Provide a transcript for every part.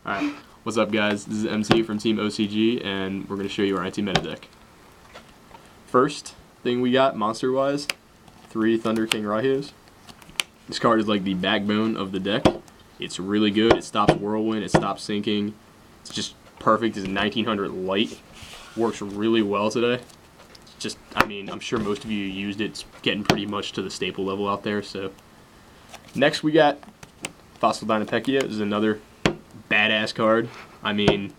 Alright, what's up guys? This is MC from Team OCG, and we're going to show you our anti-meta deck. First thing we got, monster-wise, 3 Thunder King Raios. This card is like the backbone of the deck. It's really good. It stops Whirlwind, it stops sinking. It's just perfect. It's a 1900 light. Works really well today. It's just, I mean, I'm sure most of you used it. It's getting pretty much to the staple level out there. So next we got Fossil Dynapechia. This is another badass card. I mean,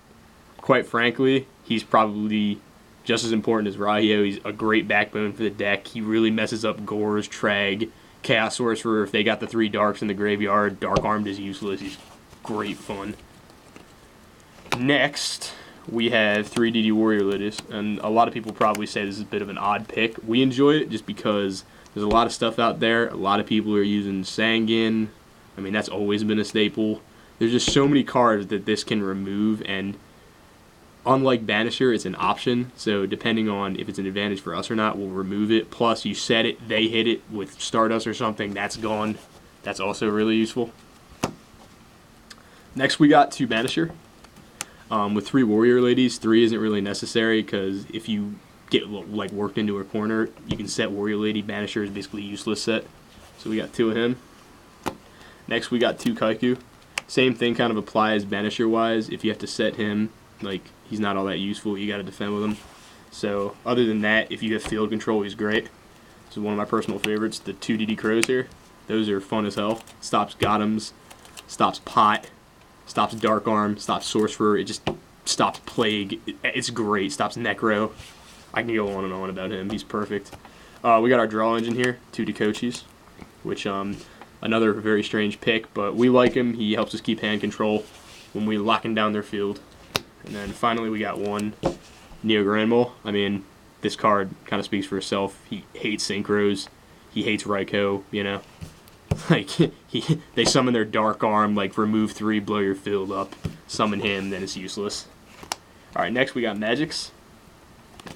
quite frankly, he's probably just as important as Rahio. He's a great backbone for the deck. He really messes up Gores, Trag, Chaos Sorcerer. If they got the 3 Darks in the graveyard, Dark Armed is useless. He's great fun. Next, we have 3 DD Warrior Ladies, and a lot of people probably say this is a bit of an odd pick. We enjoy it just because there's a lot of stuff out there. A lot of people are using Sangin. I mean, that's always been a staple. There's just so many cards that this can remove, and unlike Banisher, it's an option. So depending on if it's an advantage for us or not, we'll remove it. Plus, you set it, they hit it with Stardust or something, that's gone. That's also really useful. Next, we got 2 Banisher. With 3 Warrior Ladies, 3 isn't really necessary because if you get like worked into a corner, you can set Warrior Lady. Banisher is basically a useless set. So we got 2 of him. Next, we got 2 Kaiku. Same thing kind of applies Banisher-wise. If you have to set him, like, he's not all that useful. You got to defend with him. So, other than that, if you have field control, he's great. This is one of my personal favorites, the 2 DD Crows here. Those are fun as hell. Stops Gotems, stops Pot, stops Dark Arm, stops Sorcerer. It just stops Plague. It's great. Stops Necro. I can go on and on about him. He's perfect. We got our draw engine here, 2 Dekochis, which, another very strange pick, but we like him. He helps us keep hand control when we're locking down their field. And then finally we got 1 Neo Granmole. I mean, this card kind of speaks for itself. He hates Synchros. He hates Raikou, you know. Like, they summon their Dark Arm, like, remove 3, blow your field up, summon him, then it's useless. Alright, next we got Magics.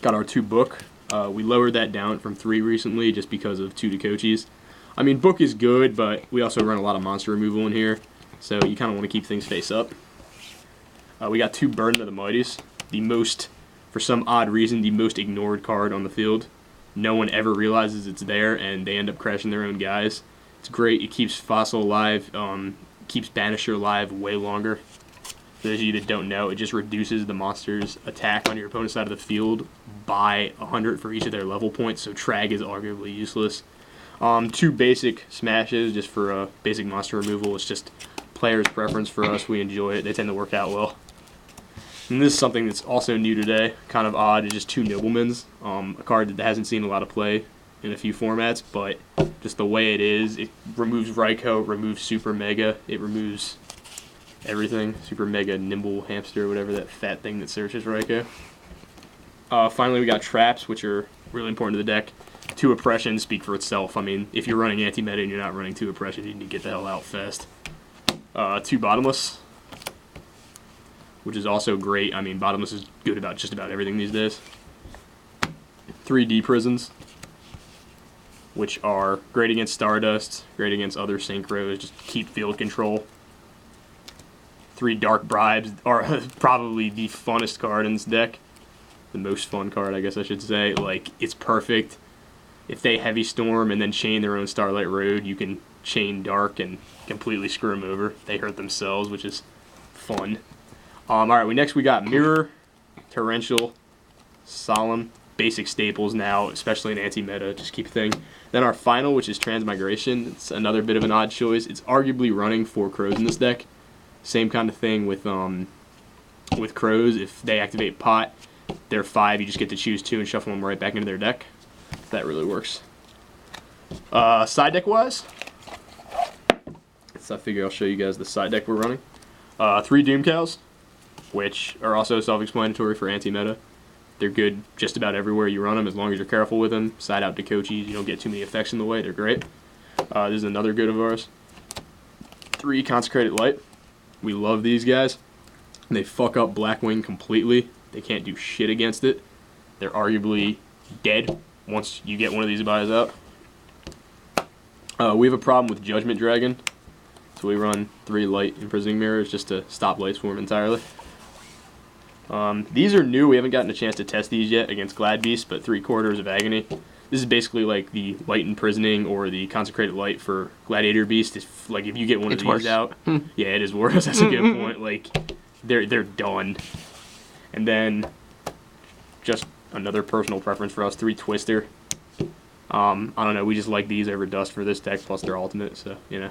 Got our 2 Book. We lowered that down from 3 recently just because of 2 Dekochis. I mean, Book is good, but we also run a lot of monster removal in here, so you kind of want to keep things face up. We got 2 Burden of the Mighties, the most, for some odd reason, the most ignored card on the field. No one ever realizes it's there, and they end up crashing their own guys. It's great. It keeps Fossil alive, keeps Banisher alive way longer. For those of you that don't know, it just reduces the monster's attack on your opponent's side of the field by 100 for each of their level points, so Trag is arguably useless. 2 basic smashes just for basic monster removal. It's just player's preference for us. We enjoy it. They tend to work out well. And this is something that's also new today, kind of odd. It's just 2 Noblemans, a card that hasn't seen a lot of play in a few formats, but just the way it is, it removes Raikou, removes Super Mega, it removes everything. Super Mega Nimble Hamster, whatever that fat thing that searches Raikou. Finally, we got Traps, which are really important to the deck. 2 Oppressions speak for itself. I mean, if you're running anti-meta and you're not running 2 Oppressions, you need to get the hell out fast. 2 Bottomless, which is also great. I mean, Bottomless is good about just about everything these days. 3 D Prisons, which are great against Stardust, great against other Synchros, just keep field control. 3 Dark Bribes are probably the funnest card in this deck. The most fun card, I guess I should say. Like, it's perfect. If they Heavy Storm and then chain their own Starlight Road, you can chain Dark and completely screw them over. They hurt themselves, which is fun. Alright, next we got Mirror, Torrential, Solemn, basic staples now, especially in anti-meta, just keep a thing. Then our final, which is Transmigration. It's another bit of an odd choice. It's arguably running 4 Crows in this deck. Same kind of thing with Crows. If they activate Pot, they're 5, you just get to choose 2 and shuffle them right back into their deck. That really works. Side deck wise, so I figure I'll show you guys the side deck we're running. 3 Doom Cows, which are also self-explanatory for anti-meta. They're good just about everywhere you run them, as long as you're careful with them. Side out Dekochis, you don't get too many effects in the way. They're great. This is another good of ours. 3 Consecrated Light. We love these guys. They fuck up Blackwing completely. They can't do shit against it. They're arguably dead once you get one of these guys out. We have a problem with Judgment Dragon. It's So we run 3 light imprisoning mirrors just to stop light swarm entirely. These are new. We haven't gotten a chance to test these yet against Glad Beast, but 3/4 of Agony. This is basically like the light imprisoning or the consecrated light for Gladiator Beast. If you get one of these worse. out, yeah, it is worse. That's a good point. Like they're done. And then just another personal preference for us, 3 Twister. I don't know. We just like these over Dust for this deck. Plus they're ultimate, so you know.